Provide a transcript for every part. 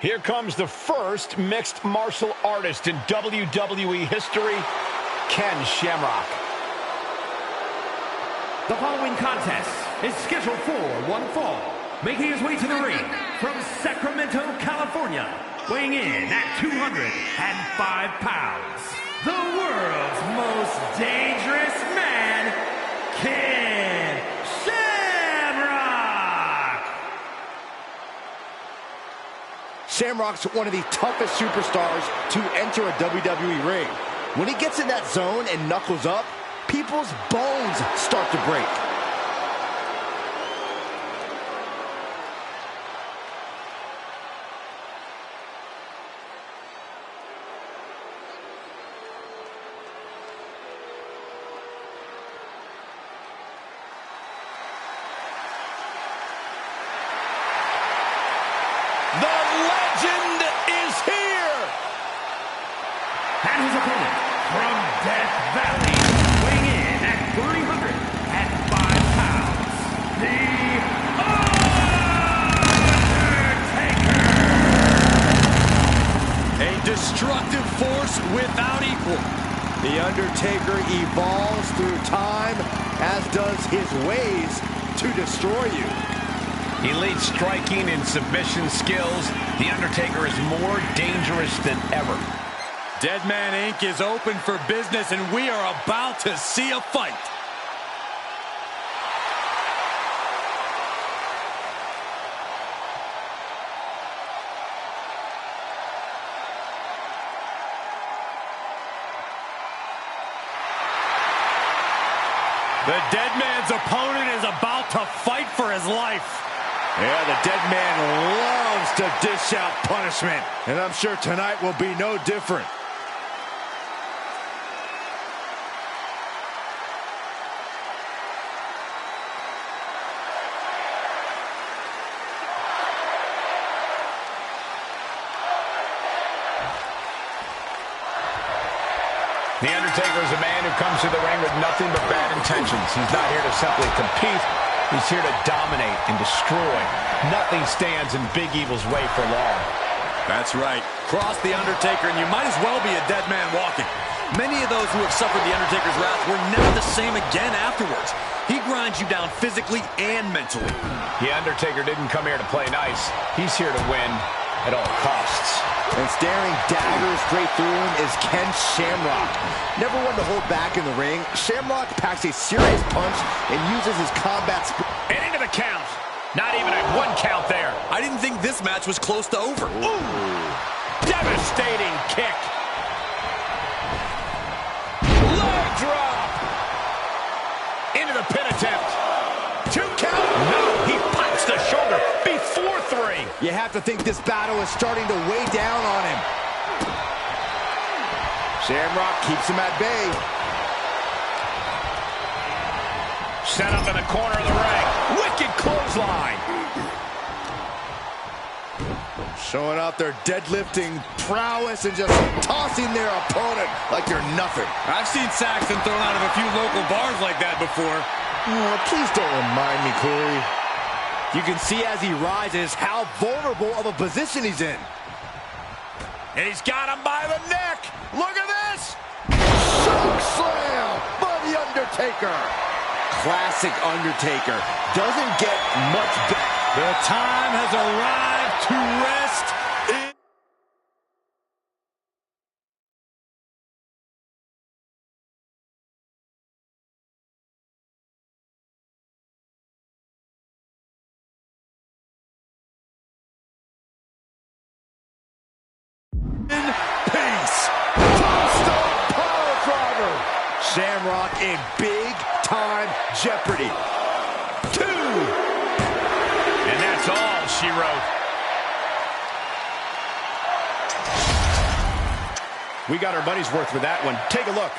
Here comes the first mixed martial artist in WWE history, Ken Shamrock. The following contest is scheduled for one fall. Making his way to the ring from Sacramento, California, weighing in at 205 pounds, the world's most dangerous man, Ken Shamrock! Shamrock's one of the toughest superstars to enter a WWE ring. When he gets in that zone and knuckles up, people's bones start to break. The legend is here! And his opponent from Death Valley, weighing in at 305 pounds, the Undertaker! A destructive force without equal. The Undertaker evolves through time, as does his ways to destroy you. Elite striking and submission skills, The Undertaker is more dangerous than ever. Dead Man Inc. is open for business, and we are about to see a fight. The Dead Man's opponent is about to fight for his life. Yeah, the Dead Man loves to dish out punishment, and I'm sure tonight will be no different. The Undertaker is a man who comes to the ring with nothing but bad intentions. He's not here to simply compete. He's here to dominate and destroy. Nothing stands in Big Evil's way for long. That's right. Cross the Undertaker, and you might as well be a dead man walking. Many of those who have suffered the Undertaker's wrath were never the same again afterwards. He grinds you down physically and mentally. The Undertaker didn't come here to play nice. He's here to win at all costs. And staring daggers straight through him is Ken Shamrock. Never one to hold back in the ring, Shamrock packs a serious punch and uses his combat and into the count. Not even a one count there. I didn't think this match was close to over. Ooh. Devastating kick. Leg drop. Into the pin attempt. 2 count. No, he punches the shoulder before 3. You have to think this battle is starting to weigh down on him. Shamrock keeps him at bay. Set up in the corner of the ring. Wicked clothesline. Showing off their deadlifting prowess and just tossing their opponent like they're nothing. I've seen Saxon thrown out of a few local bars like that before. Oh, please don't remind me, Corey. You can see as he rises how vulnerable of a position he's in. And he's got him by the neck. Look at this. Choke slam by The Undertaker. Classic Undertaker. Doesn't get much better. The time has arrived to rest in peace. Two-star power driver. Shamrock in big-time jeopardy. 2. And that's all she wrote. We got our money's worth for that one. Take a look.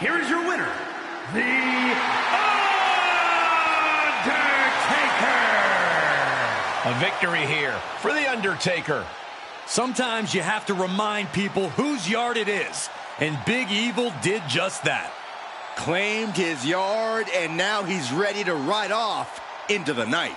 Here is your winner, The Undertaker! A victory here for The Undertaker. Sometimes you have to remind people whose yard it is, and Big Evil did just that. Claimed his yard, and now he's ready to ride off into the night.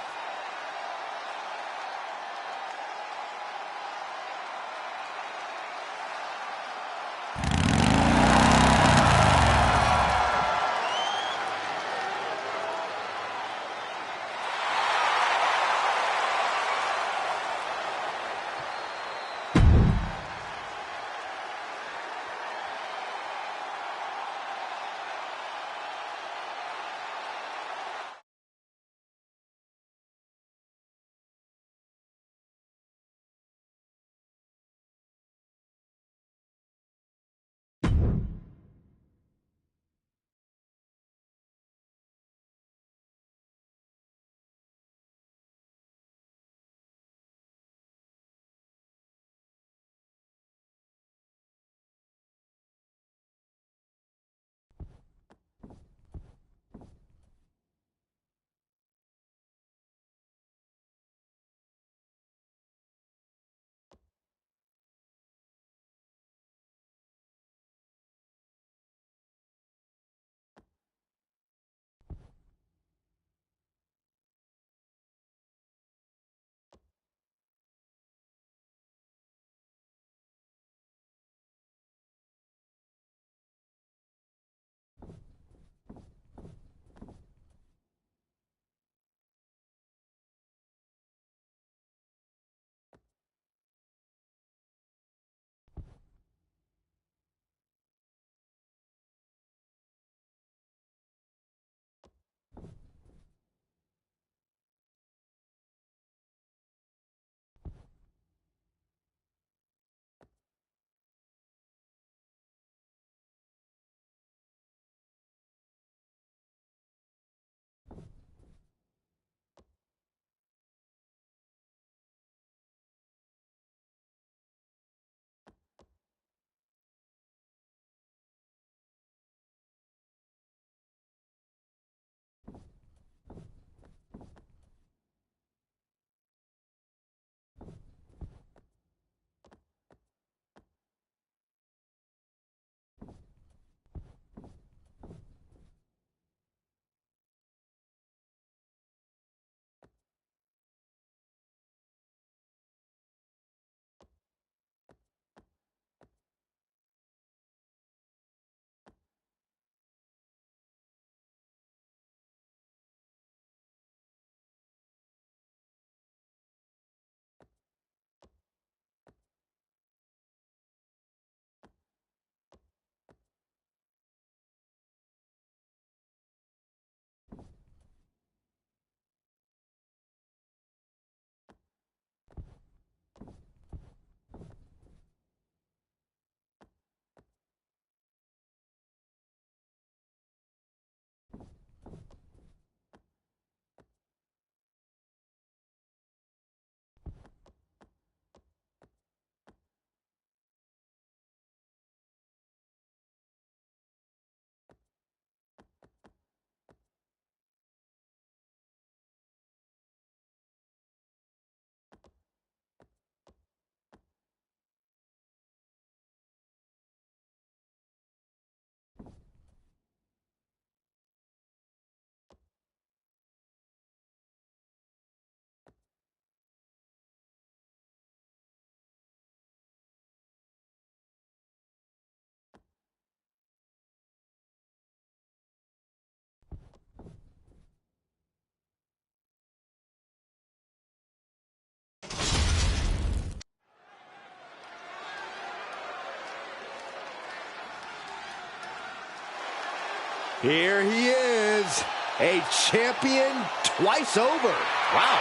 Here he is, a champion twice over. Wow.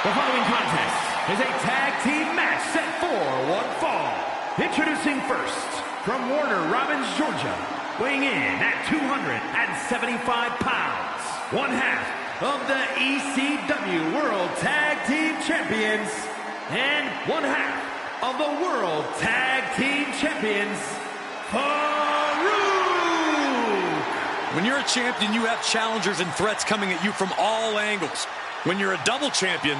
The following contest is a tag team match set for one fall. Introducing first, from Warner Robins, Georgia, weighing in at 275 pounds, one half of the ECW World Tag Team Champions, and one half of the World Tag Team Champions, When you're a champion, you have challengers and threats coming at you from all angles. When you're a double champion,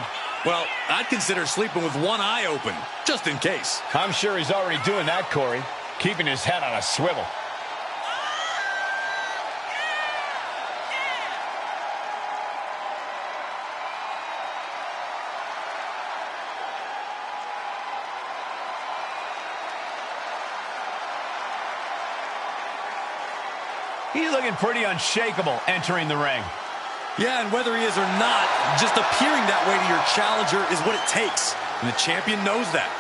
Well, I'd consider sleeping with one eye open, just in case. I'm sure he's already doing that, Corey, keeping his head on a swivel. He's looking pretty unshakable entering the ring. Yeah, and whether he is or not, just appearing that way to your challenger is what it takes. And the champion knows that.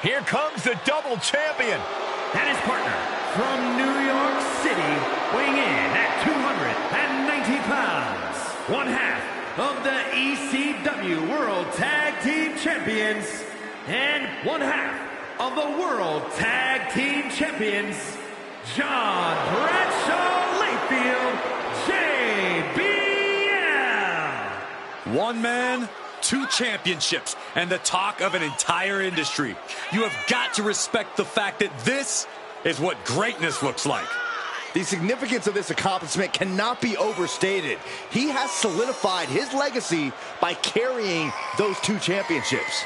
Here comes the double champion. And his partner from New York City, weighing in at 290 pounds, one half of the ECW World Tag Team Champions, and one half of the World Tag Team Champions, John Bradshaw Layfield, JBL. One man, two championships, and the talk of an entire industry. You have got to respect the fact that this is what greatness looks like. The significance of this accomplishment cannot be overstated. He has solidified his legacy by carrying those two championships.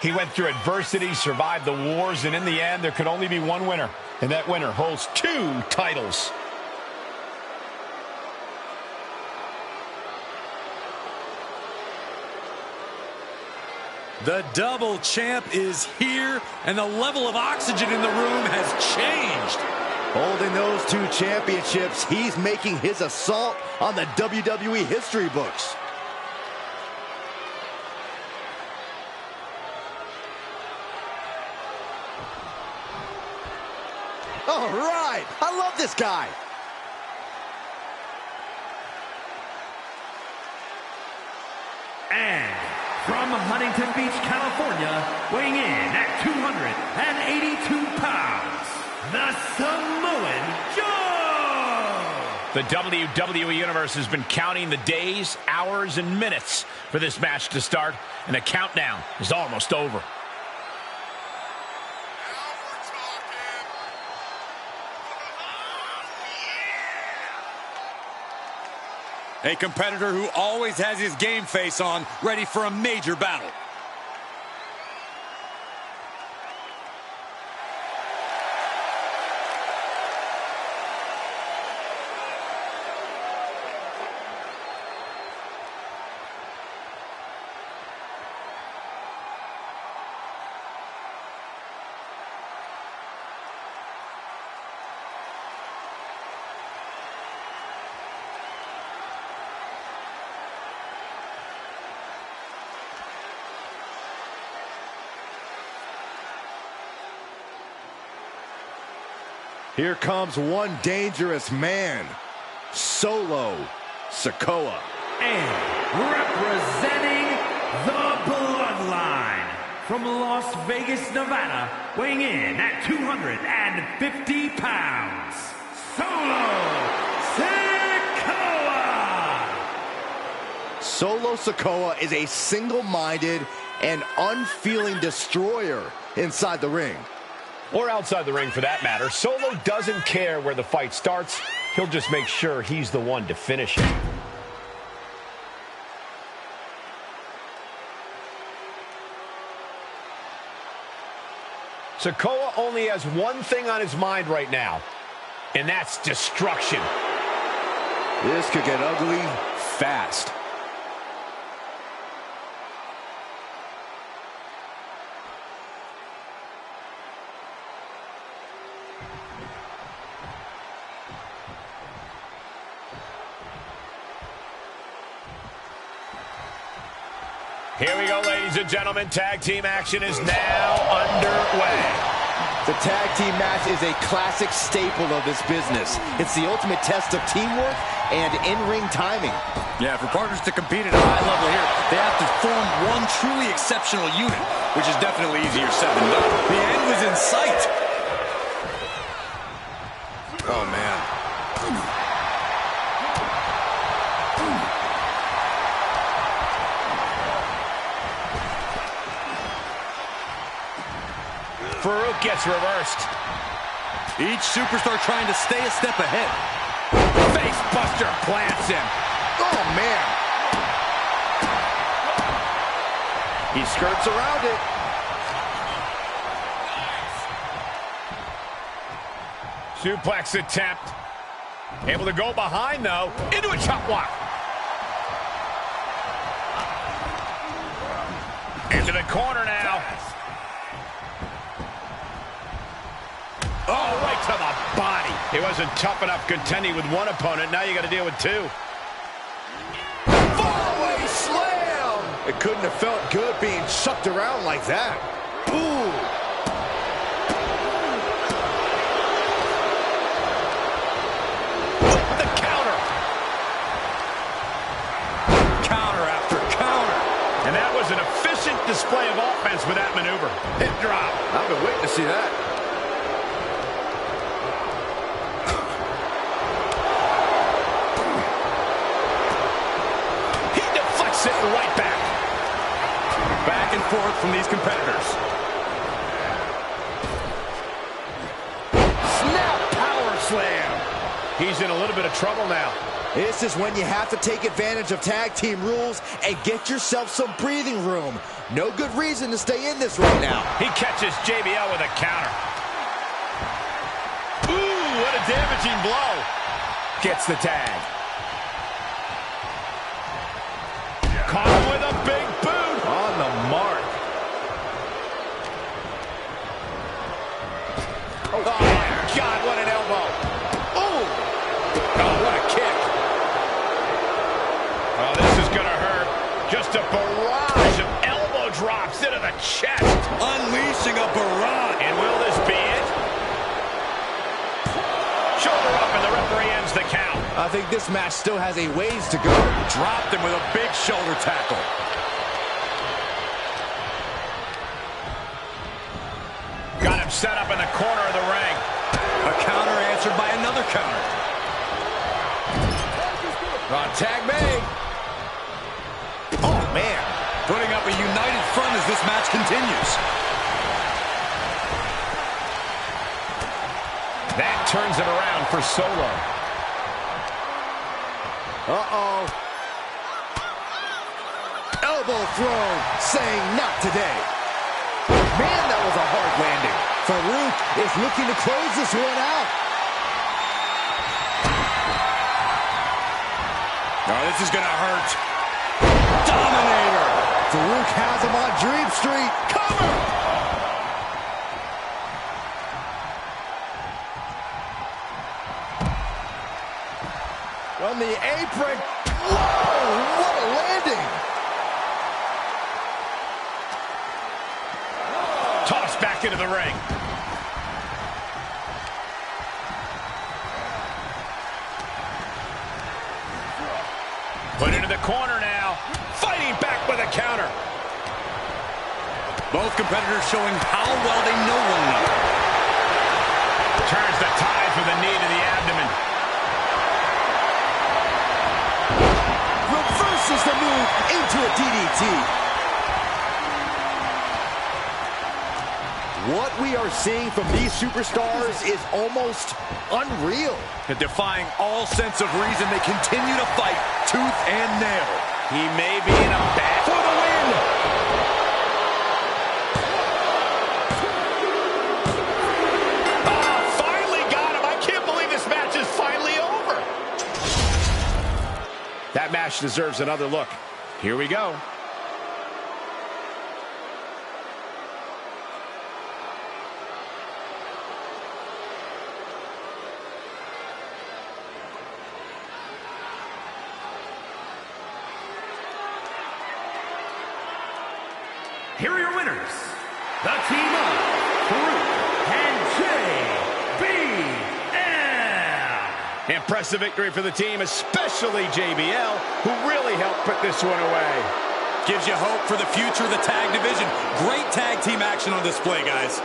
He went through adversity, survived the wars, and in the end, there could only be one winner. And that winner holds two titles. The double champ is here, and the level of oxygen in the room has changed. Holding those two championships, he's making his assault on the WWE history books. All right, I love this guy. And from Huntington Beach, California, weighing in at 282 pounds, the Samoan Joe! The WWE Universe has been counting the days, hours, and minutes for this match to start, and the countdown is almost over. A competitor who always has his game face on, ready for a major battle. Here comes one dangerous man, Solo Sikoa. And representing the Bloodline from Las Vegas, Nevada, weighing in at 250 pounds, Solo Sikoa! Solo Sikoa is a single-minded and unfeeling destroyer inside the ring. Or outside the ring, for that matter. Solo doesn't care where the fight starts. He'll just make sure he's the one to finish it. Sikoa only has one thing on his mind right now, and that's destruction. This could get ugly fast. Here we go, ladies and gentlemen. Tag team action is now underway. The tag team match is a classic staple of this business. It's the ultimate test of teamwork and in-ring timing. Yeah, for partners to compete at a high level here, they have to form one truly exceptional unit, which is definitely easier said than done. The end was in sight. Oh, man. Farouk gets reversed. Each superstar trying to stay a step ahead. Face buster plants him. Oh, man. He skirts around it. Suplex attempt. Able to go behind, though. Into a chop block. Into the corner now. Oh, right to the body. He wasn't tough enough contending with one opponent. Now you got to deal with two. Fallaway slam! It couldn't have felt good being shucked around like that. Boom! The counter. Counter after counter. And that was an efficient display of offense with that maneuver. Hip drop. I've been waiting to see that. Sitting right back. Back and forth from these competitors. Snap power slam. He's in a little bit of trouble now. This is when you have to take advantage of tag team rules and get yourself some breathing room. No good reason to stay in this right now. He catches JBL with a counter. Ooh, what a damaging blow. Gets the tag. Caught him with a big boot. On the mark. Oh, my God, what an elbow. Ooh. Oh, what a kick. Oh, this is going to hurt. Just a barrage of elbow drops into the chest. Unleashing a barrage. And will this be it? Shoulder up, and the referee ends the count. I think this match still has a ways to go. Dropped him with a big shoulder tackle. Got him set up in the corner of the ring. A counter answered by another counter. Tag made. Oh, man. Putting up a united front as this match continues. That turns it around for Solo. Uh-oh. Elbow throw, saying not today. Man, that was a hard landing. Farouk is looking to close this one out. Oh, this is gonna hurt. Dominator. Farouk has him on Dream Street. Cover! On the apron. Whoa, what a landing. Tossed back into the ring. Put into the corner now. Fighting back with a counter. Both competitors showing how well they know one another. Turns the ties with a knee to the abdomen. Reverses the move into a DDT. What we are seeing from these superstars is almost unreal. And defying all sense of reason, they continue to fight tooth and nail. He may be in a bad for the win. Oh, finally got him. I can't believe this match is finally over. That match deserves another look. Here we go. Here are your winners, the team of Farouk and JBL. Impressive victory for the team, especially JBL, who really helped put this one away. Gives you hope for the future of the tag division. Great tag team action on display, guys.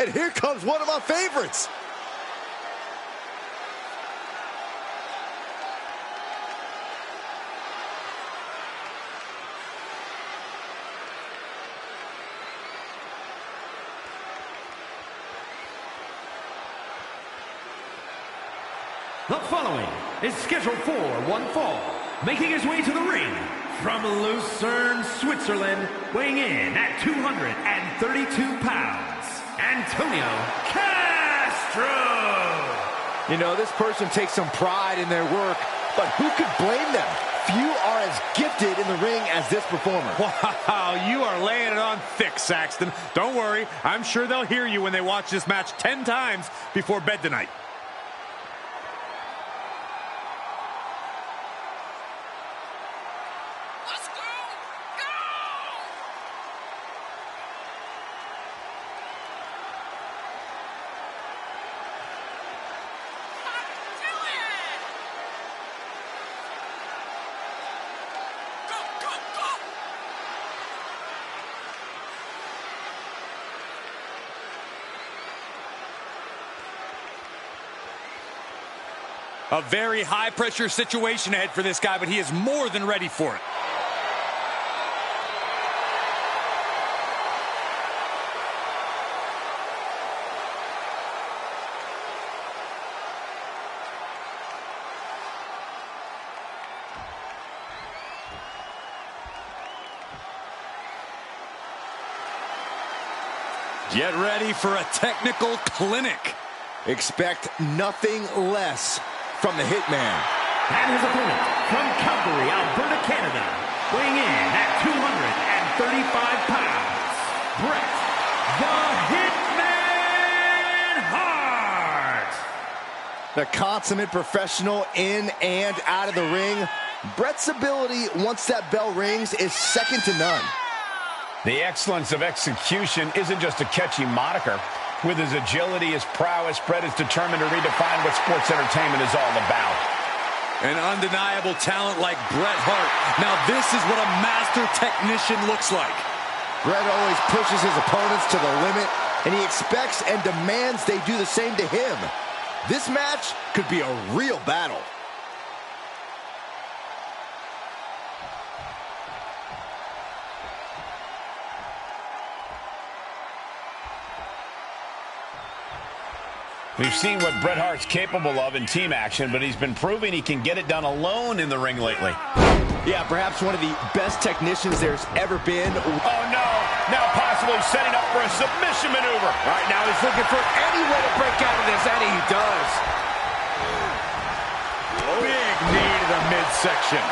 And here comes one of my favorites. The following is scheduled for one fall, making his way to the ring from Lucerne, Switzerland, weighing in at 232 pounds, Antonio Castro. You know, this person takes some pride in their work, but who could blame them? Few are as gifted in the ring as this performer. Wow, you are laying it on thick, Saxton. Don't worry, I'm sure they'll hear you when they watch this match 10 times before bed tonight. A very high-pressure situation ahead for this guy, but he is more than ready for it. Get ready for a technical clinic. Expect nothing less from the Hitman. And his opponent from Calgary, Alberta, Canada, weighing in at 235 pounds, Bret the Hitman Hart. The consummate professional in and out of the ring. Bret's ability, once that bell rings, is second to none. The excellence of execution isn't just a catchy moniker. With his agility, his prowess, Bret is determined to redefine what sports entertainment is all about. An undeniable talent like Bret Hart. Now this is what a master technician looks like. Bret always pushes his opponents to the limit, and he expects and demands they do the same to him. This match could be a real battle. We've seen what Bret Hart's capable of in team action, but he's been proving he can get it done alone in the ring lately. Yeah, perhaps one of the best technicians there's ever been. Oh, no. Now possibly setting up for a submission maneuver. All right, now he's looking for any way to break out of this, and he does. Big knee to the midsection.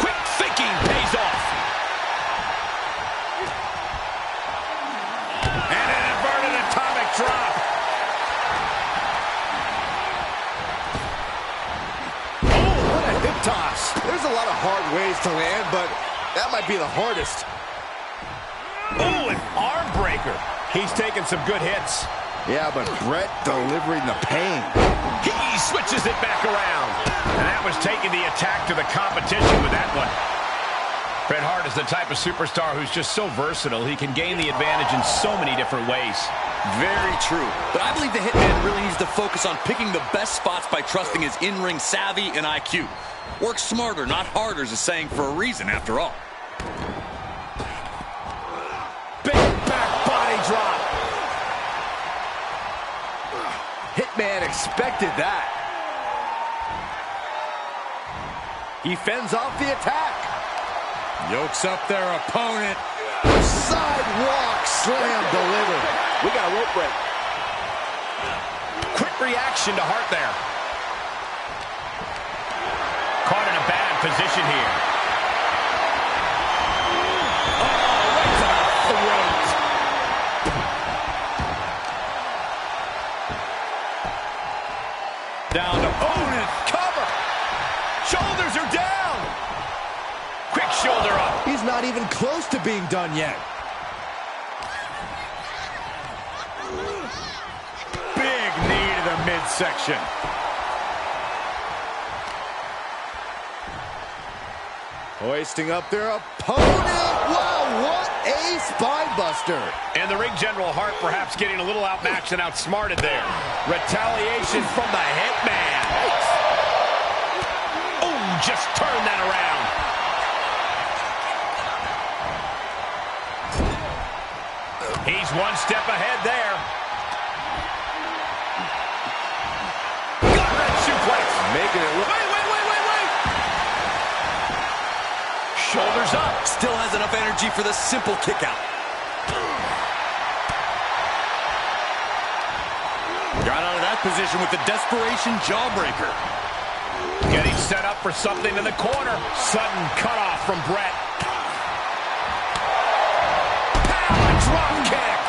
Quick thinking pays off. And an inverted atomic drop. Oh, what a hip toss. There's a lot of hard ways to land, but that might be the hardest. Oh, an arm breaker. He's taking some good hits. Yeah, but Bret delivering the pain. He switches it back around. And that was taking the attack to the competition with that one. Bret Hart is the type of superstar who's just so versatile. He can gain the advantage in so many different ways. Very true. But I believe the Hitman really needs to focus on picking the best spots by trusting his in-ring savvy and IQ. Work smarter, not harder, is a saying for a reason, after all. Big back body drop. Hitman expected that. He fends off the attack. Yokes up their opponent. Sidewalk slam delivered. We got a rope break. Quick reaction to Hart there. Caught in a bad position here. Oh, right to the throat. Down to opponent. Cover. Shoulders are down. Quick shoulder up. He's not even close to being done yet. Big knee to the midsection. Hoisting up their opponent. Wow, what a spine buster. And the ring general Hart perhaps getting a little outmatched and outsmarted there. Retaliation from the Hitman. Oh, just turn that around. He's one step ahead there. Got that suplex. Making it look... Wait. Shoulders up. Still has enough energy for the simple kick out. Got out of that position with the desperation jawbreaker. Getting set up for something in the corner. Sudden cutoff from Brett. Power drop kick.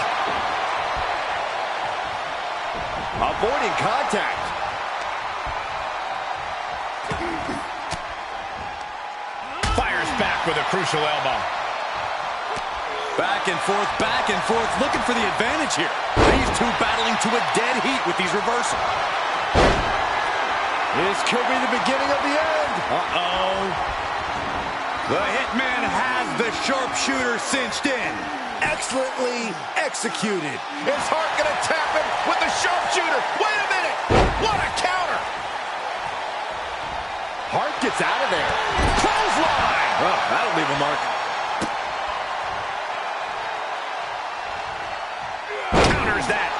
Avoiding contact. Fires back with a crucial elbow. Back and forth, looking for the advantage here. These two battling to a dead heat with these reversals. This could be the beginning of the end. Uh-oh. The Hitman has the sharpshooter cinched in. Excellently executed. Is Hart going to tap him with the sharpshooter? Wait a minute. What a counter. Hart gets out of there. Clothesline. Oh, that'll leave a mark. Counters that.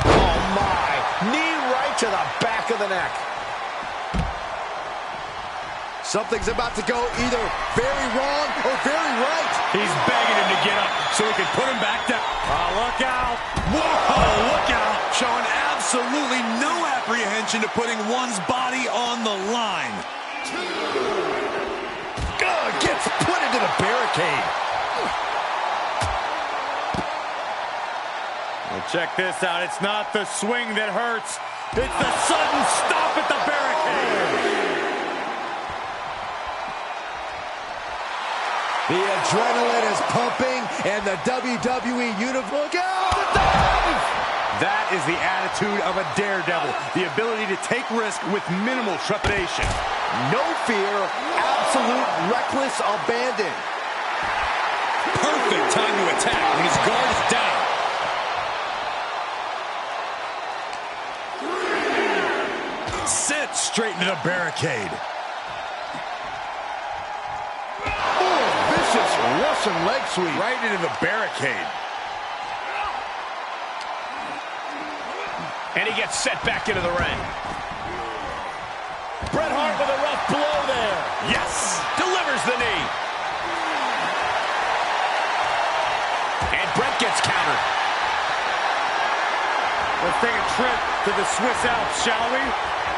Oh, my. Knee right to the back of the neck. Something's about to go either very wrong or very right. He's begging him to get up so he can put him back down. Oh, look out. Whoa, look out. Showing absolutely no apprehension to putting one's body on the line. Gets put into the barricade. Well, check this out. It's not the swing that hurts. It's the sudden stop at the barricade. The adrenaline is pumping, and the WWE Universe... Look out! That is the attitude of a daredevil. The ability to take risk with minimal trepidation. No fear, absolute reckless abandon. Perfect time to attack when his guard is down. Sent straight into the barricade. Vicious Russian leg sweep. Right into the barricade. And he gets set back into the ring. Bret Hart with a rough blow there. Yes! Delivers the knee. And Bret gets countered. Let's take a trip to the Swiss Alps, shall we?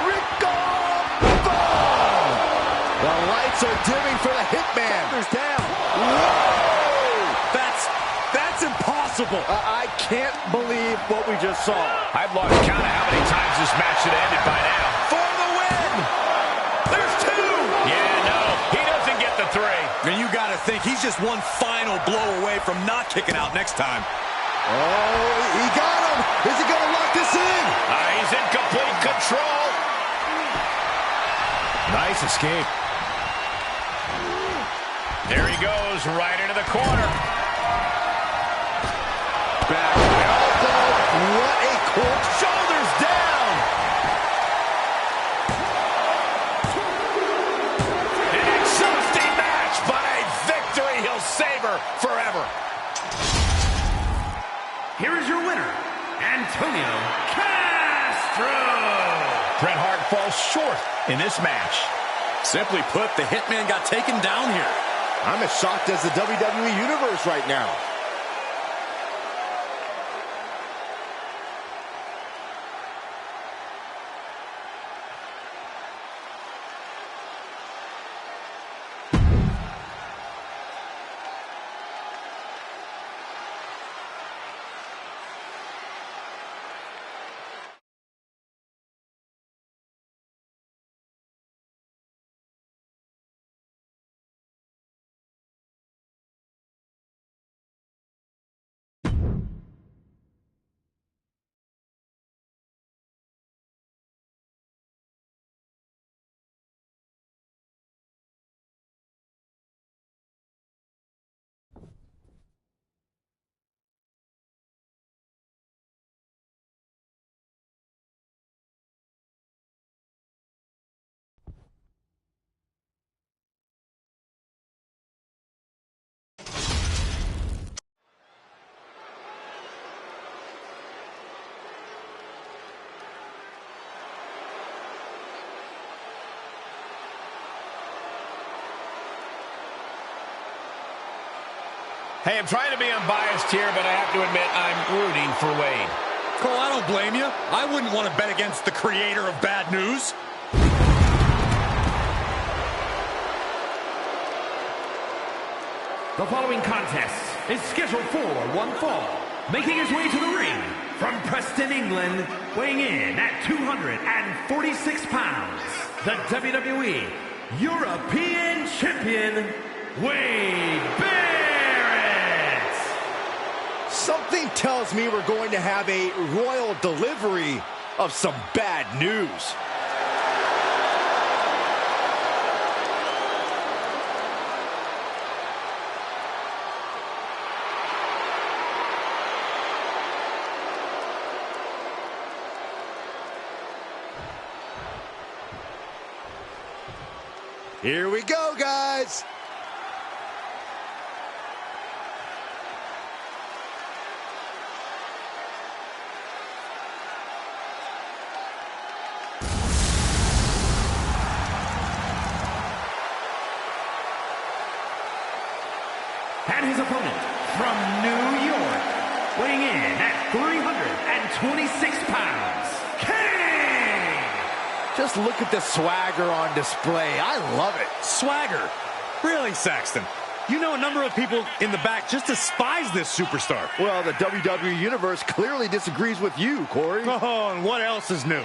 Rico! Boom! The lights are dimming for the Hitman. Shoulders down. Whoa! That's impossible. I can't believe what we just saw. I've lost count of how many times this match should have ended by now. For the win! There's two! Yeah, no, he doesn't get the three. And you got to think he's just one final blow away from not kicking out next time. Oh, he got him. Is he going to lock this in? He's in complete control. Nice escape. There he goes, right into the corner. Back elbow. What a cork. Shoulders down. An exhausting match, but a victory he'll savor forever. Here is your winner, Antonio Castro. Bret Hart falls short in this match. Simply put, the Hitman got taken down here. I'm as shocked as the WWE Universe right now. Hey, I'm trying to be unbiased here, but I have to admit I'm rooting for Wade. Cole, I don't blame you. I wouldn't want to bet against the creator of bad news. The following contest is scheduled for one fall. Making his way to the ring from Preston, England, weighing in at 246 pounds, the WWE European Champion, Wade Barrett. Something tells me we're going to have a royal delivery of some bad news. Here we go, guys. And his opponent from New York, weighing in at 326 pounds, Just look at the swagger on display. I love it. Swagger. Really, Saxton? You know a number of people in the back just despise this superstar. Well, the WWE Universe clearly disagrees with you, Corey. Oh, and what else is new?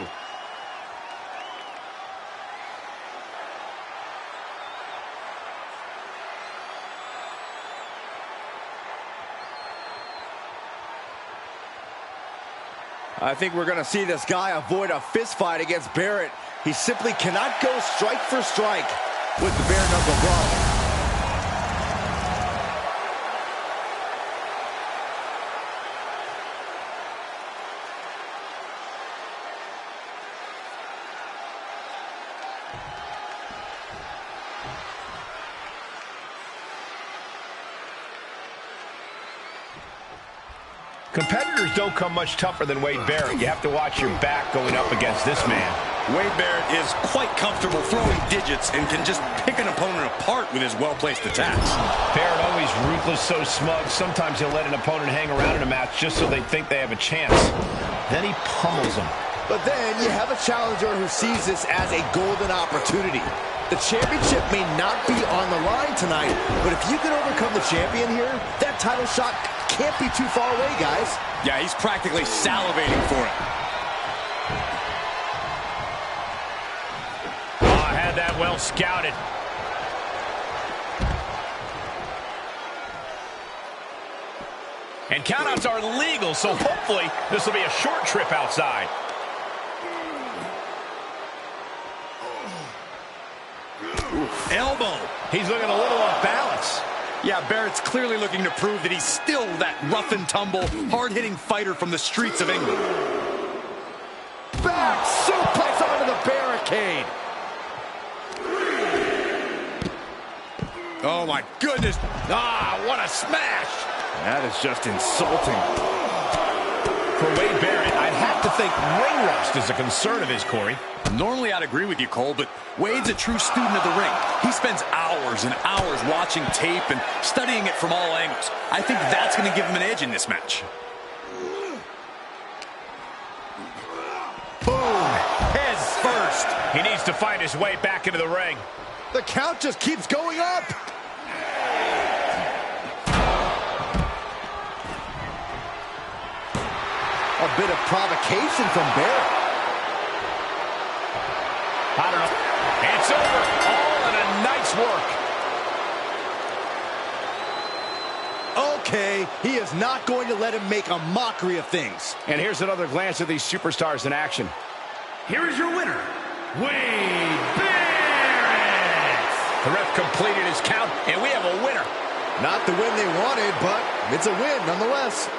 I think we're going to see this guy avoid a fist fight against Barrett. He simply cannot go strike for strike with the bare knuckle brawl. Competitors don't come much tougher than Wade Barrett. You have to watch your back going up against this man. Wade Barrett is quite comfortable throwing digits and can just pick an opponent apart with his well-placed attacks. Barrett always ruthless, so smug. Sometimes he'll let an opponent hang around in a match just so they think they have a chance. Then he pummels them. But then you have a challenger who sees this as a golden opportunity. The championship may not be on the line tonight, but if you can overcome the champion here, that title shot can't be too far away, guys. Yeah, he's practically salivating for it. Oh, I had that well scouted. And countouts are legal, so hopefully this will be a short trip outside. Elbow. He's looking a little off balance. Yeah, Barrett's clearly looking to prove that he's still that rough and tumble, hard-hitting fighter from the streets of England. Back suplex onto the barricade. Oh, my goodness. Ah, what a smash. That is just insulting. For Wade Barrett, I'd have to think ring rust is a concern of his, Corey. Normally, I'd agree with you, Cole, but Wade's a true student of the ring. He spends hours and hours watching tape and studying it from all angles. I think that's going to give him an edge in this match. Boom! Head first. He needs to fight his way back into the ring. The count just keeps going up. A bit of provocation from Barrett. I don't know. It's over. All in a nice work. Okay, he is not going to let him make a mockery of things. And here's another glance at these superstars in action. Here is your winner, Wade Barrett. The ref completed his count, and we have a winner. Not the win they wanted, but it's a win nonetheless.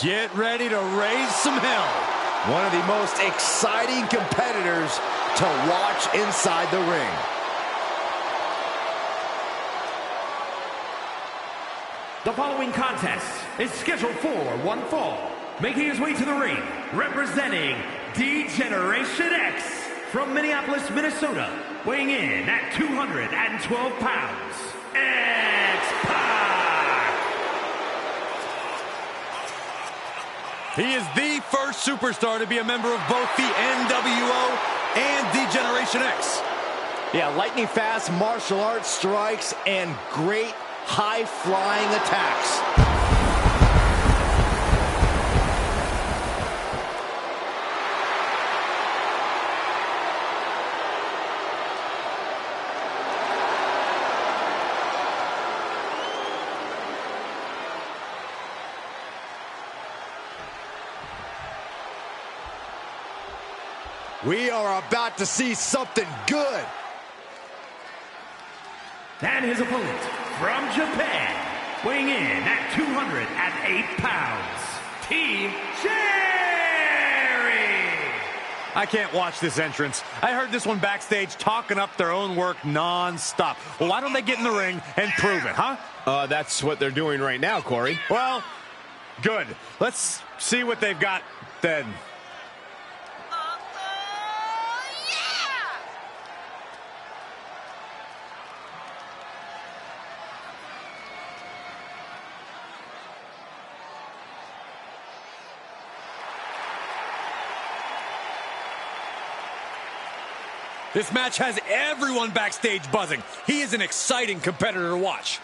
Get ready to raise some hell. One of the most exciting competitors to watch inside the ring. The following contest is scheduled for one fall. Making his way to the ring, representing D-Generation X from Minneapolis, Minnesota, weighing in at 212 pounds, X-Pac! He is the first superstar to be a member of both the NWO and D-Generation X. Yeah, lightning fast martial arts strikes and great high-flying attacks. We are about to see something good. And his opponent from Japan, weighing in at 208 pounds, Team Cherry! I can't watch this entrance. I heard this one backstage talking up their own work non-stop. Well, why don't they get in the ring and prove it, huh? That's what they're doing right now, Corey. Well, good. Let's see what they've got then. This match has everyone backstage buzzing. He is an exciting competitor to watch.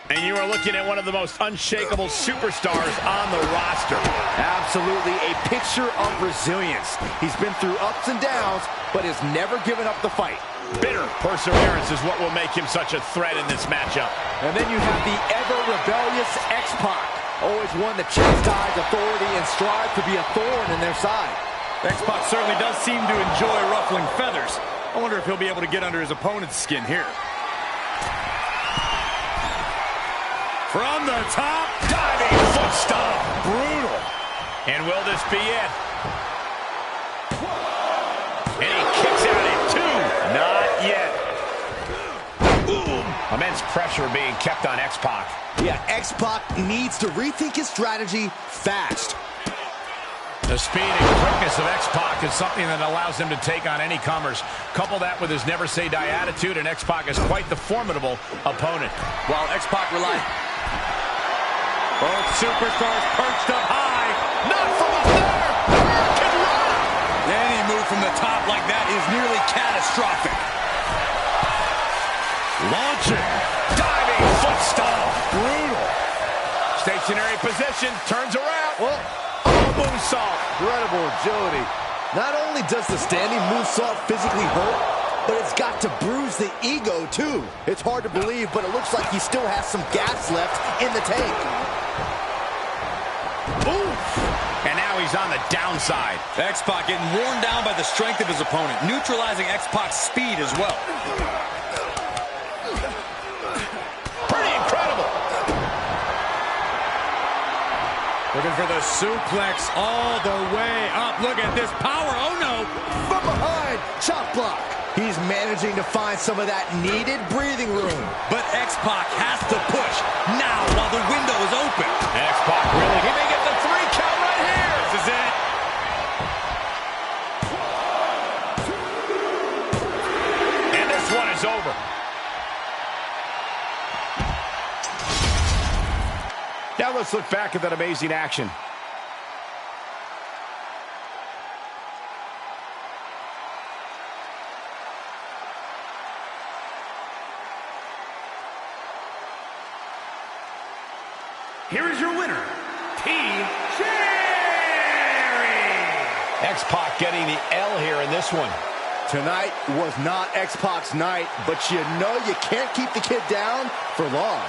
And you are looking at one of the most unshakable superstars on the roster. Absolutely a picture of resilience. He's been through ups and downs, but has never given up the fight. Bitter perseverance is what will make him such a threat in this matchup. And then you have the ever-rebellious X-Pac. Always one to chastise authority and strive to be a thorn in their side. X-Pac certainly does seem to enjoy ruffling feathers. I wonder if he'll be able to get under his opponent's skin here. From the top, diving foot stomp. Brutal. And will this be it? And he kicks out at two. Not yet. Boom. Immense pressure being kept on X-Pac. Yeah, X-Pac needs to rethink his strategy fast. The speed and quickness of X-Pac is something that allows him to take on any comers. Couple that with his never-say-die attitude, and X-Pac is quite the formidable opponent. While X-Pac relies... Both superstars perched up high. Not from up there. American Rock. Any move from the top like that is nearly catastrophic. Launching. Diving foot stomp. Brutal. Stationary position. Turns around. Well, moonsault. Incredible agility. Not only does the standing moonsault physically hurt, but it's got to bruise the ego, too. It's hard to believe, but it looks like he still has some gas left in the tank. Oof. And now he's on the downside. X-Pac getting worn down by the strength of his opponent, neutralizing X-Pac's speed as well. Pretty incredible. Looking for the suplex all the way up. Look at this power. Oh, no. From behind, chop block. He's managing to find some of that needed breathing room. But X-Pac has to push now while the window is open. X-Pac really, he may get the 3 count right here. This is it. And this one is over. Now let's look back at that amazing action. Here is your winner, Team Cherry! X-Pac getting the L here in this one. Tonight was not X-Pac's night, but you know you can't keep the kid down for long.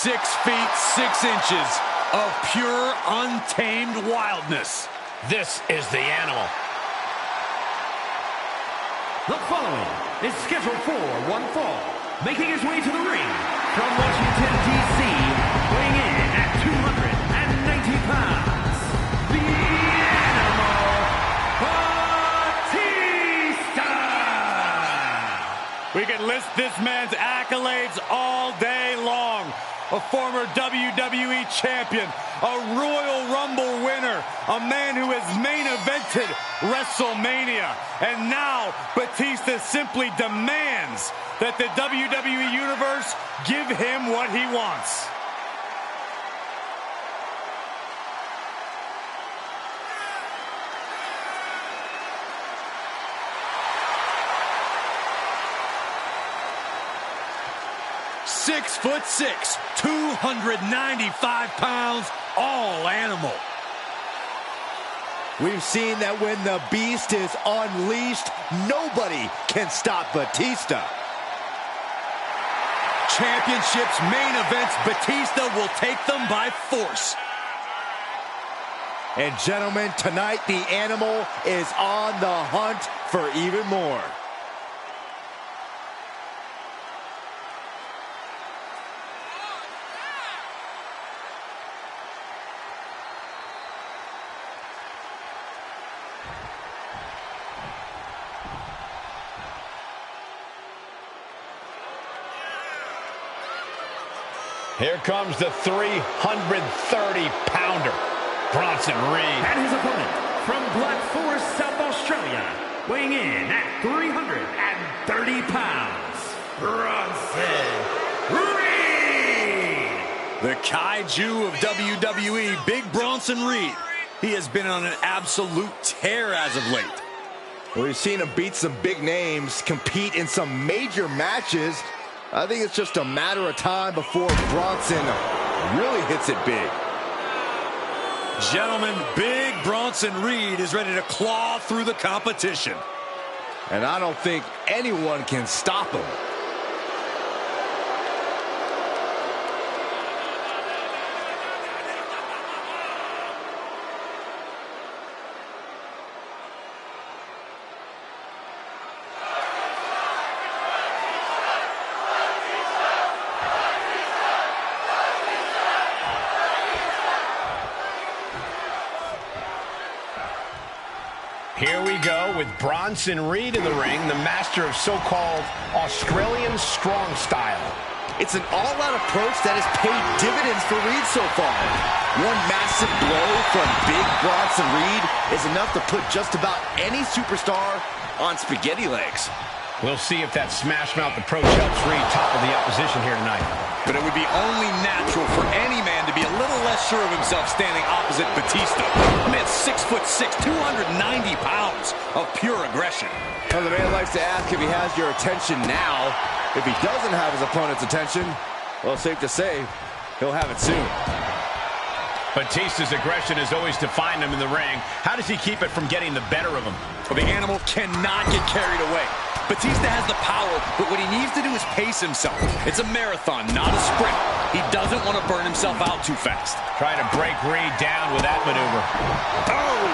6 feet 6 inches of pure, untamed wildness. This is the animal. The following is scheduled for one fall, making his way to the ring from Washington, D.C., weighing in at 290 pounds, the Animal, Batista! We can list this man's accolades all day long. A former WWE champion, a Royal Rumble winner, a man who has main evented WrestleMania. And now Batista simply demands that the WWE Universe give him what he wants. Six foot 6, 295 pounds, all animal. We've seen that when the beast is unleashed, nobody can stop Batista. Championships, main events, Batista will take them by force. And gentlemen, tonight the Animal is on the hunt for even more. Here comes the 330-pounder, Bronson Reed. And his opponent from Black Forest, South Australia, weighing in at 330 pounds, Bronson Reed! The kaiju of WWE, Big Bronson Reed. He has been on an absolute tear as of late. We've seen him beat some big names, compete in some major matches. I think it's just a matter of time before Bronson really hits it big. Gentlemen, Big Bronson Reed is ready to claw through the competition. And I don't think anyone can stop him. Here we go with Bronson Reed in the ring, the master of so-called Australian strong style. It's an all-out approach that has paid dividends for Reed so far. One massive blow from Big Bronson Reed is enough to put just about any superstar on spaghetti legs. We'll see if that smash-mouth approach helps Reed topple the opposition here tonight. But it would be only natural for any man to be a little less sure of himself standing opposite Batista. The man's 6 foot 6, 290 pounds of pure aggression. Well, the man likes to ask if he has your attention now. If he doesn't have his opponent's attention, well, safe to say, he'll have it soon. Batista's aggression has always defined him in the ring. How does he keep it from getting the better of him? Well, the Animal cannot get carried away. Batista has the power, but what he needs to do is pace himself. It's a marathon, not a sprint. He doesn't want to burn himself out too fast. Try to break Reed down with that maneuver. Oh!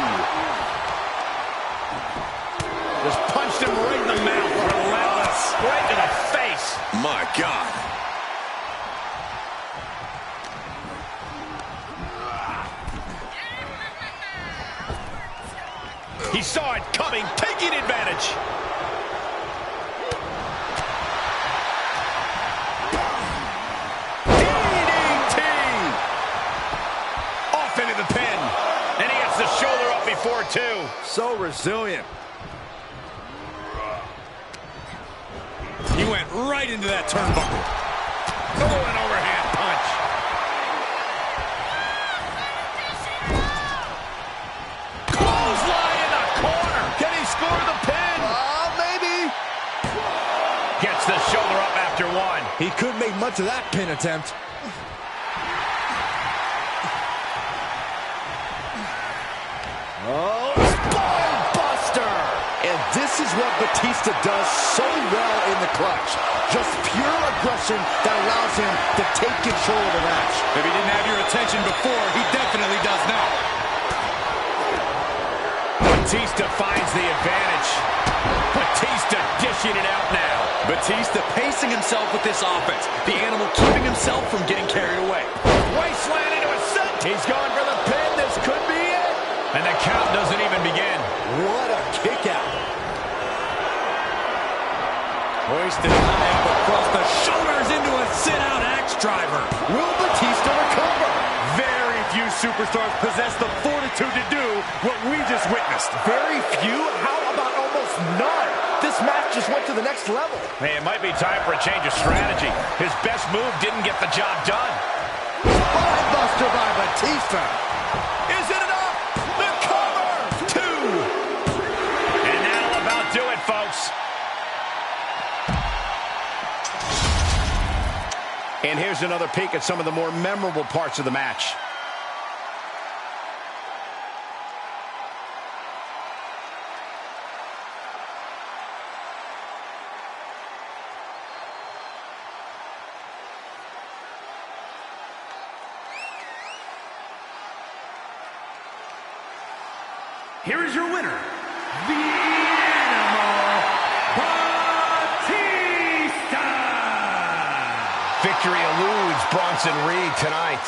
Just punched him right in the mouth. Relentless. Right to the face. My God. He saw it coming, taking advantage. DDT! Off into the pin. And he gets the shoulder up before two. So resilient. He went right into that turnbuckle. Oh, an overhand punch. Clothesline in the corner. Can he score the pin? Maybe. Gets the shoulder up after one. He couldn't make much of that pin attempt. Oh, spine buster! And this is what Batista does so well in the clutch. Just pure aggression that allows him to take control of the match. If he didn't have your attention before, he definitely does now. Batista finds the advantage. Batista dishing it out now. Batista pacing himself with this offense. The animal keeping himself from getting carried away. Wasteland into a set. He's going for the pin. This could be it. And the count doesn't even begin. What a kick out. Hoisted high up across the shoulders into a sit-out axe driver. Will Batista recover? Very few superstars possess the fortitude to do what we just witnessed. Very few? How about almost none? This match just went to the next level. Hey, it might be time for a change of strategy. His best move didn't get the job done. Spinebuster by Batista. Is it enough? The cover! 2. And that'll about do it, folks. And here's another peek at some of the more memorable parts of the match. Here is your winner, the Animal Batista! Victory eludes Bronson Reed tonight.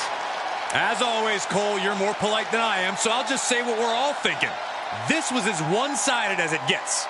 As always, Cole, you're more polite than I am, so I'll just say what we're all thinking. This was as one-sided as it gets.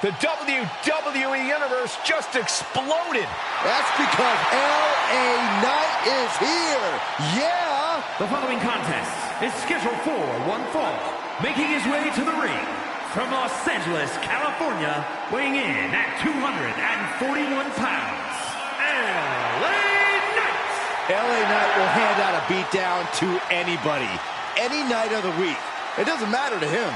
The WWE Universe just exploded. That's because LA Knight is here. Yeah. The following contest is scheduled for one fall. Making his way to the ring from Los Angeles, California, weighing in at 241 pounds, LA Knight. LA Knight will hand out a beatdown to anybody, any night of the week. It doesn't matter to him.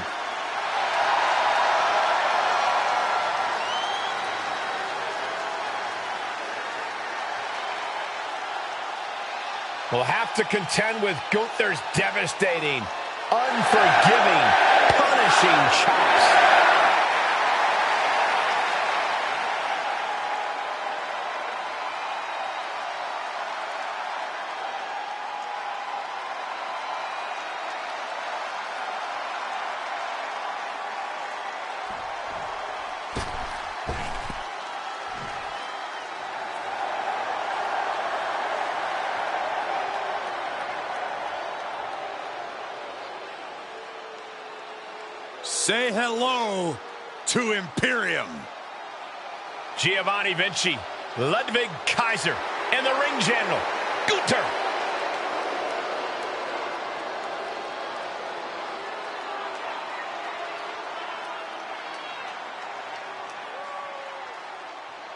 Will have to contend with Gunther's devastating, unforgiving, punishing chops. Say hello to Imperium. Giovanni Vinci, Ludwig Kaiser, and the ring general, Gunther.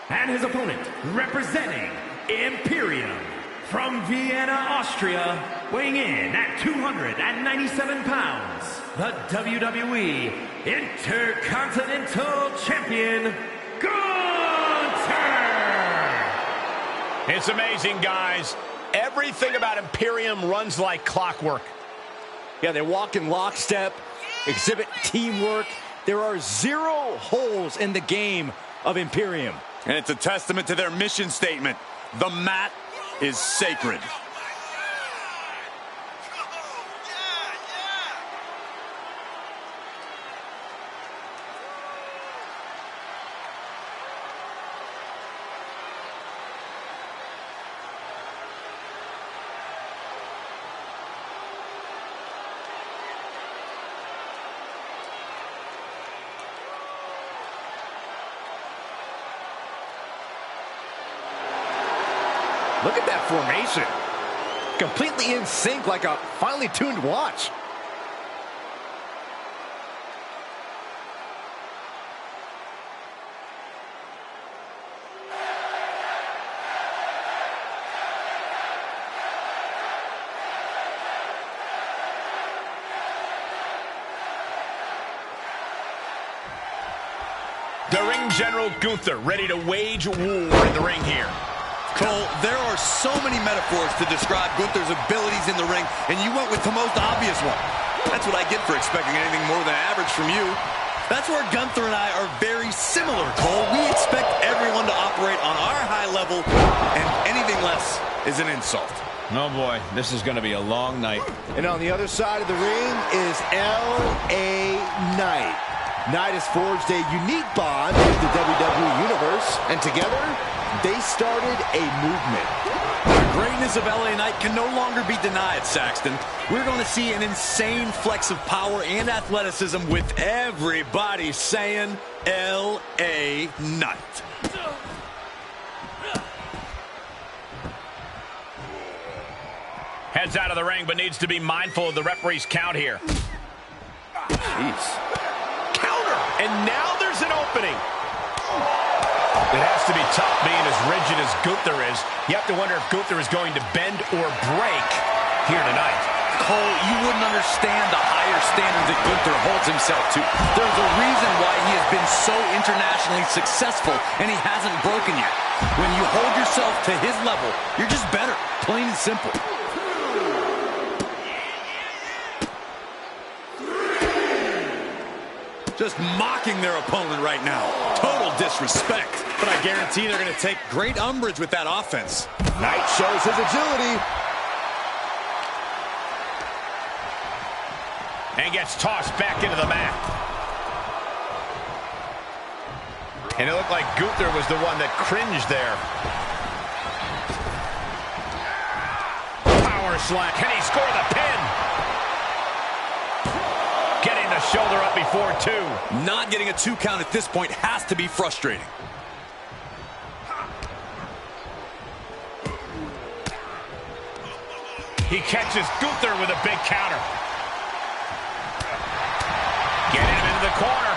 And his opponent, representing Imperium, from Vienna, Austria, weighing in at 297 pounds, the WWE Intercontinental Champion, Gunther! It's amazing, guys. Everything about Imperium runs like clockwork. Yeah, they walk in lockstep, exhibit teamwork. There are 0 holes in the game of Imperium. And it's a testament to their mission statement. The mat is sacred. Look at that formation. Completely in sync, like a finely tuned watch. The ring general Gunther ready to wage war in the ring here. Cole, there are so many metaphors to describe Gunther's abilities in the ring, and you went with the most obvious one. That's what I get for expecting anything more than average from you. That's where Gunther and I are very similar, Cole. We expect everyone to operate on our high level, and anything less is an insult. Oh boy, this is going to be a long night. And on the other side of the ring is L.A. Knight. Knight has forged a unique bond with the WWE Universe, and together, they started a movement. The greatness of LA Knight can no longer be denied, Saxton. We're going to see an insane flex of power and athleticism with everybody saying LA Knight. Heads out of the ring, but needs to be mindful of the referee's count here. Jeez. Counter! And now there's an opening. It has to be tough being as rigid as Gunther is. You have to wonder if Gunther is going to bend or break here tonight. Cole, you wouldn't understand the higher standards that Gunther holds himself to. There's a reason why he has been so internationally successful, and he hasn't broken yet. When you hold yourself to his level, you're just better, plain and simple. Just mocking their opponent right now. Total disrespect. But I guarantee they're going to take great umbrage with that offense. Knight shows his agility. And gets tossed back into the mat. And it looked like Gunther was the one that cringed there. Power slam. Can he score the pin? Getting the shoulder up before two. Not getting a 2 count at this point has to be frustrating. He catches Gunther with a big counter. Get him into the corner.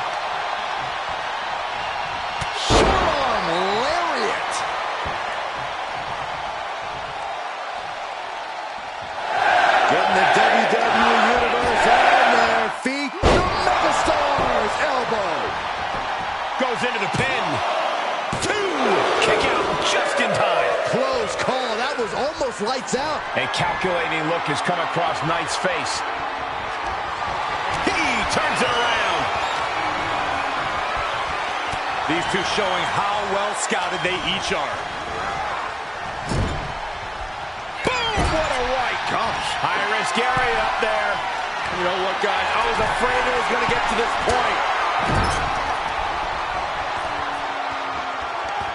Short arm lariat. Getting the WWE Universe on their feet. The Megastar's elbow. Goes into the pin. 2. Kick out just in time. Close call. That was almost lights out. A calculating look has come across Knight's face. He turns it around. These two showing how well scouted they each are. Boom! What a right. Gosh. High-risk area up there. You know what, guys? I was afraid it was going to get to this point.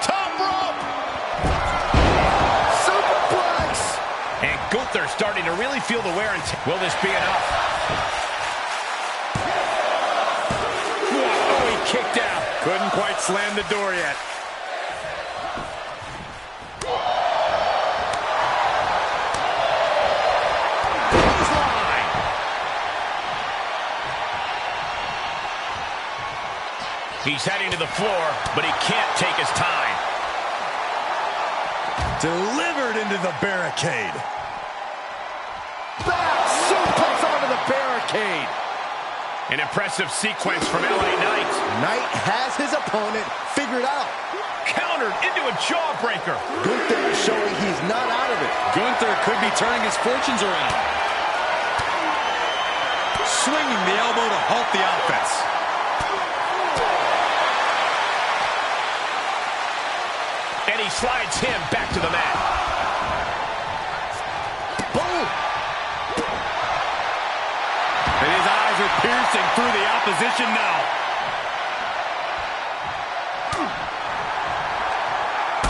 Top rope. Superplex. And Gunther starting to really feel the wear and tear. Will this be enough? Oh, he kicked out. Couldn't quite slam the door yet. He's heading to the floor, but he can't take his time. Delivered into the barricade. Back suplex onto the barricade. An impressive sequence from LA Knight. Knight has his opponent figured out. Countered into a jawbreaker. Gunther is showing he's not out of it. Gunther could be turning his fortunes around. Swinging the elbow to halt the offense. And he slides him back to the mat. Boom! And his eyes are piercing through the opposition now.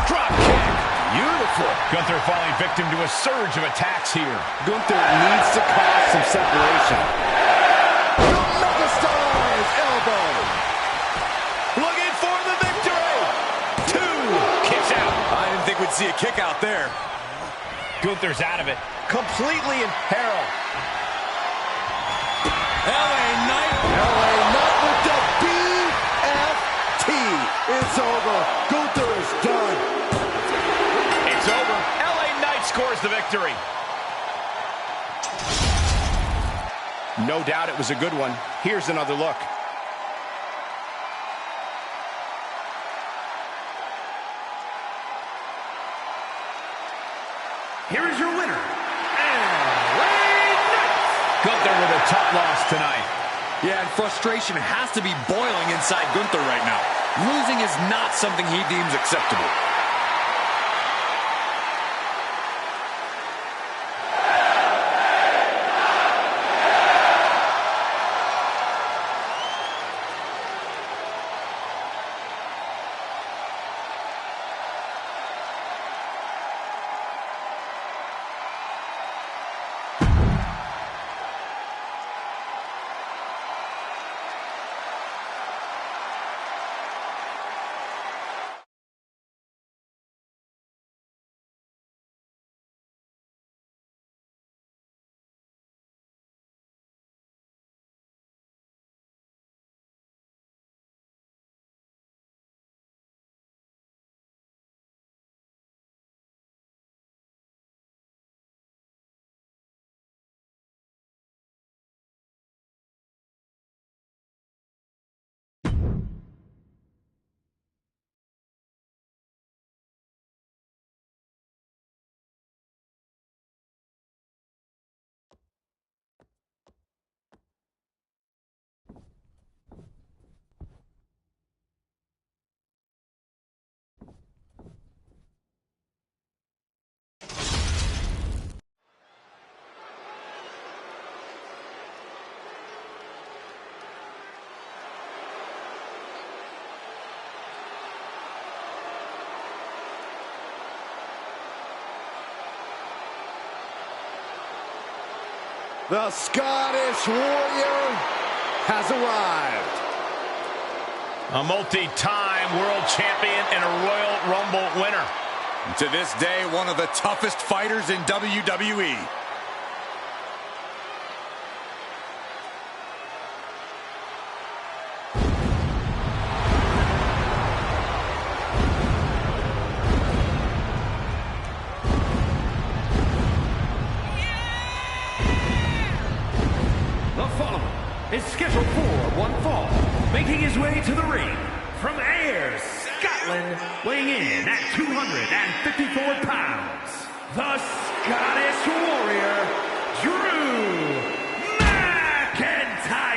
Drop kick. Beautiful. Gunther falling victim to a surge of attacks here. Gunther needs to cause some separation. The Megastar's elbow. Looking for the victory. 2. Kicks out. I didn't think we'd see a kick out there. Gunther's out of it. Completely in peril. LA Knight. LA Knight with the BFT. It's over. Gunther is done. It's over. LA Knight scores the victory. No doubt it was a good one. Here's another look. Here is your winner, LA Knight. Gunther with a tough loss tonight. Yeah, and frustration has to be boiling inside Gunther right now. Losing is not something he deems acceptable. The Scottish Warrior has arrived. A multi-time world champion and a Royal Rumble winner. To this day, one of the toughest fighters in WWE. The following is scheduled for one fall, making his way to the ring from Ayr, Scotland, weighing in at 254 pounds, the Scottish Warrior, Drew McIntyre.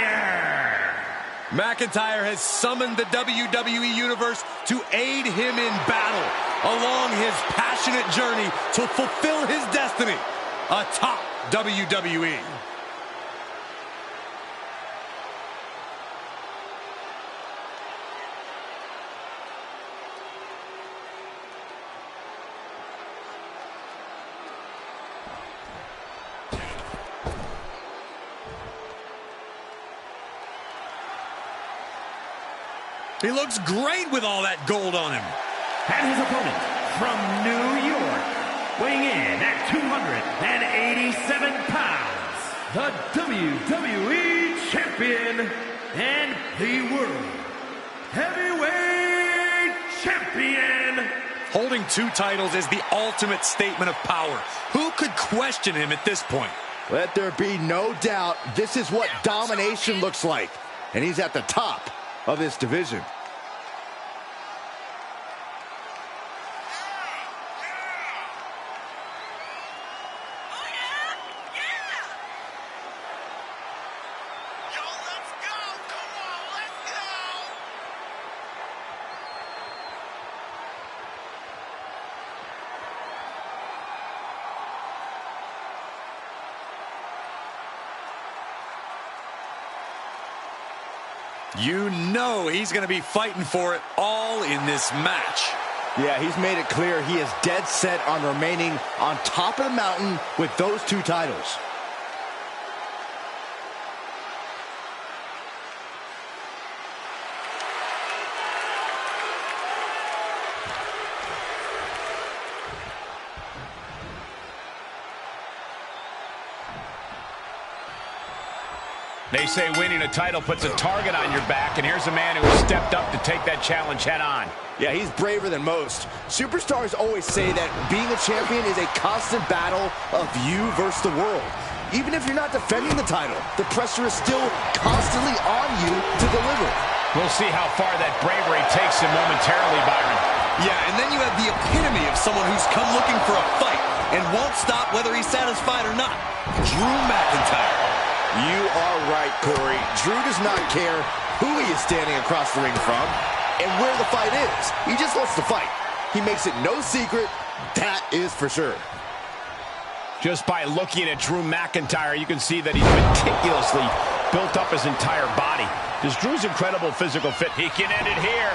McIntyre has summoned the WWE Universe to aid him in battle along his passionate journey to fulfill his destiny atop WWE. He looks great with all that gold on him. And his opponent from New York, weighing in at 287 pounds, the WWE Champion and the World Heavyweight Champion. Holding two titles is the ultimate statement of power. Who could question him at this point? Let there be no doubt, this is what domination looks like. And he's at the top of this division. You know he's going to be fighting for it all in this match. Yeah, he's made it clear he is dead set on remaining on top of the mountain with those two titles. They say winning a title puts a target on your back, and here's a man who has stepped up to take that challenge head on. Yeah, he's braver than most. Superstars always say that being a champion is a constant battle of you versus the world. Even if you're not defending the title, the pressure is still constantly on you to deliver. We'll see how far that bravery takes him momentarily, Byron. Yeah, and then you have the epitome of someone who's come looking for a fight and won't stop whether he's satisfied or not. Drew McIntyre. You are right, Corey. Drew does not care who he is standing across the ring from and where the fight is. He just wants to fight. He makes it no secret, that is for sure. Just by looking at Drew McIntyre, you can see that he's meticulously built up his entire body. Does Drew's incredible physical fit, he can end it here.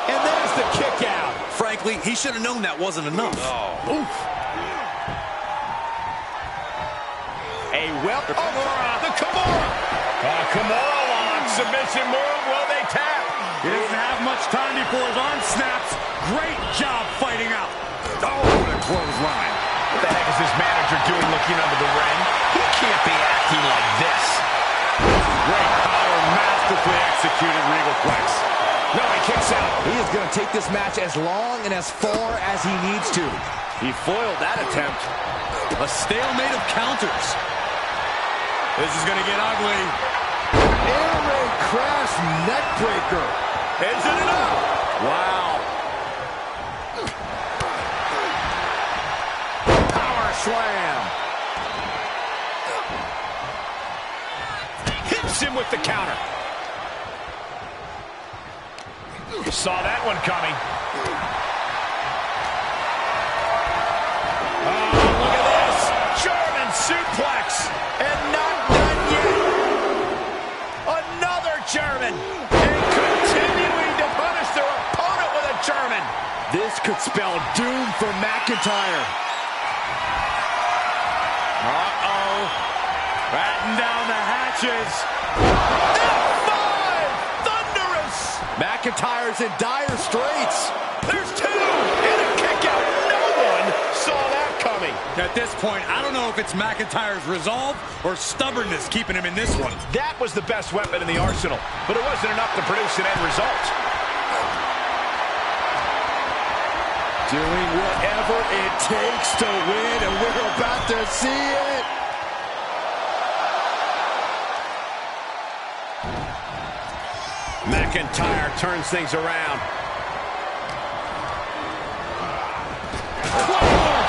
And there's the kick out. Frankly, he should have known that wasn't enough. Oh. Oof. A weapon. The Kimura. Kimura lock. Submission move. Will they tap? He doesn't have much time before his arm snaps. Great job fighting out. Oh, what a clothesline. What the heck is this manager doing looking under the ring? He can't be acting like this. Great power, masterfully executed Regal Flex. No, he kicks out. He is going to take this match as long and as far as he needs to. He foiled that attempt. A stalemate of counters. This is going to get ugly. Air raid crash neck breaker. Is it enough? Wow. Power slam. Hits him with the counter. Saw that one coming. Oh, look at this. German suplex. And not done yet. Another German. And continuing to punish their opponent with a German. This could spell doom for McIntyre. Uh-oh. Batten down the hatches. McIntyre's in dire straits. There's two. And a kick out. No one saw that coming. At this point, I don't know if it's McIntyre's resolve or stubbornness keeping him in this one. That was the best weapon in the arsenal, but it wasn't enough to produce an end result. Doing whatever it takes to win, and we're about to see it. McIntyre turns things around.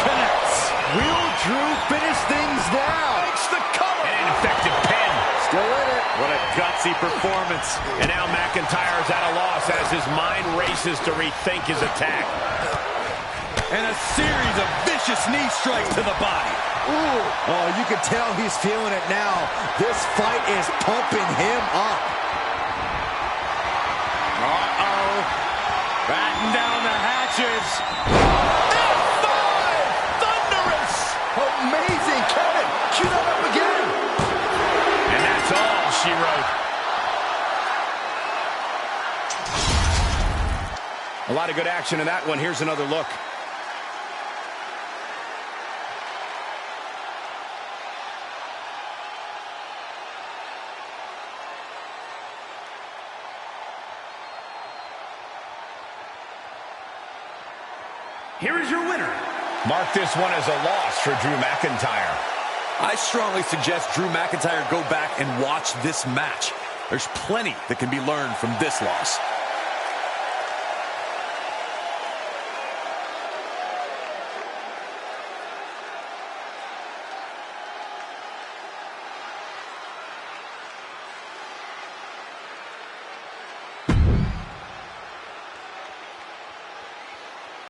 Connects. Will Drew finish things now? Makes the cover. An ineffective pin. Still in it. What a gutsy performance. And now McIntyre's at a loss as his mind races to rethink his attack. And a series of vicious knee strikes to the body. Ooh. Oh, you can tell he's feeling it now. This fight is pumping him up. Uh-oh. Batten down the hatches. F5! Thunderous! Amazing, Kevin. Cue that up again. And that's all she wrote. A lot of good action in that one. Here's another look. Here is your winner. Mark this one as a loss for Drew McIntyre. I strongly suggest Drew McIntyre go back and watch this match. There's plenty that can be learned from this loss.